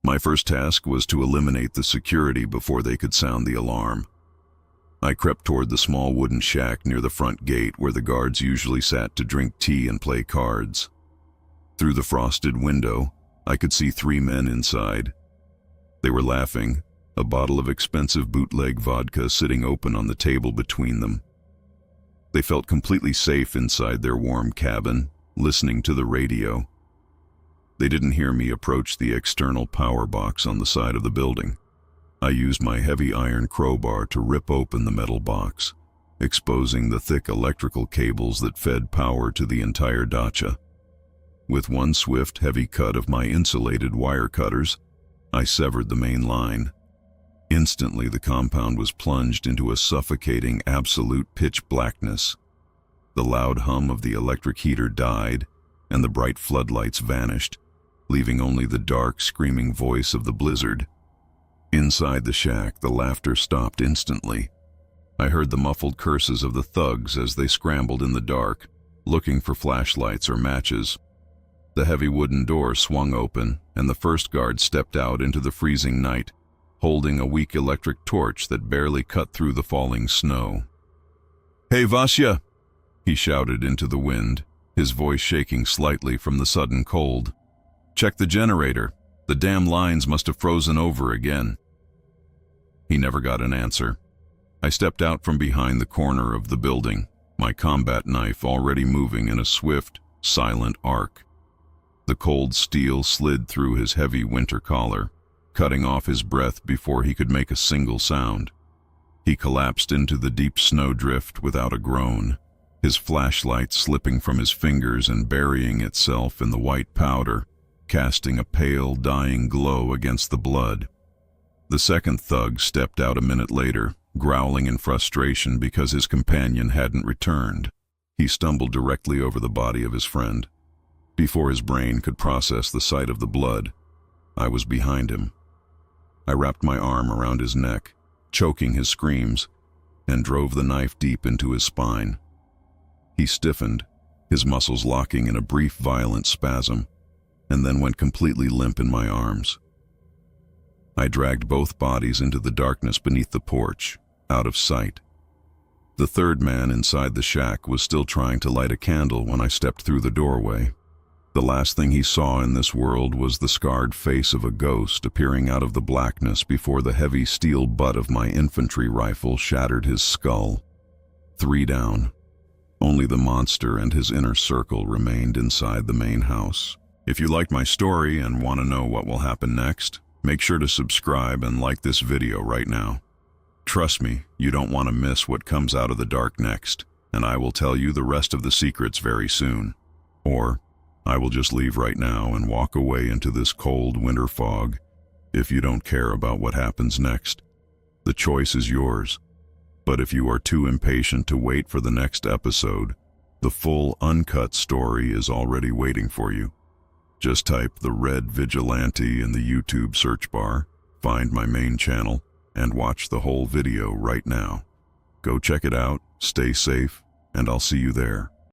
My first task was to eliminate the security before they could sound the alarm. I crept toward the small wooden shack near the front gate where the guards usually sat to drink tea and play cards. Through the frosted window, I could see 3 men inside. They were laughing, a bottle of expensive bootleg vodka sitting open on the table between them. They felt completely safe inside their warm cabin, listening to the radio. They didn't hear me approach the external power box on the side of the building. I used my heavy iron crowbar to rip open the metal box, exposing the thick electrical cables that fed power to the entire dacha. With one swift, heavy cut of my insulated wire cutters, I severed the main line. Instantly, the compound was plunged into a suffocating, absolute pitch blackness. The loud hum of the electric heater died, and the bright floodlights vanished, leaving only the dark, screaming voice of the blizzard. Inside the shack, the laughter stopped instantly. I heard the muffled curses of the thugs as they scrambled in the dark, looking for flashlights or matches. The heavy wooden door swung open, and the first guard stepped out into the freezing night, holding a weak electric torch that barely cut through the falling snow. "Hey, Vasya!" he shouted into the wind, his voice shaking slightly from the sudden cold. "Check the generator. The damn lines must have frozen over again." He never got an answer. I stepped out from behind the corner of the building, my combat knife already moving in a swift, silent arc. The cold steel slid through his heavy winter collar, cutting off his breath before he could make a single sound. He collapsed into the deep snowdrift without a groan, his flashlight slipping from his fingers and burying itself in the white powder, casting a pale, dying glow against the blood. The second thug stepped out a minute later, growling in frustration because his companion hadn't returned. He stumbled directly over the body of his friend. Before his brain could process the sight of the blood, I was behind him. I wrapped my arm around his neck, choking his screams, and drove the knife deep into his spine. He stiffened, his muscles locking in a brief, violent spasm, and then went completely limp in my arms. I dragged both bodies into the darkness beneath the porch, out of sight. The third man inside the shack was still trying to light a candle when I stepped through the doorway. The last thing he saw in this world was the scarred face of a ghost appearing out of the blackness before the heavy steel butt of my infantry rifle shattered his skull. 3 down. Only the monster and his inner circle remained inside the main house. If you liked my story and want to know what will happen next, make sure to subscribe and like this video right now. Trust me, you don't want to miss what comes out of the dark next, and I will tell you the rest of the secrets very soon. Or I will just leave right now and walk away into this cold winter fog if you don't care about what happens next. The choice is yours. But if you are too impatient to wait for the next episode, the full uncut story is already waiting for you. Just type the Red Vigilante in the YouTube search bar, find my main channel, and watch the whole video right now. Go check it out, stay safe, and I'll see you there.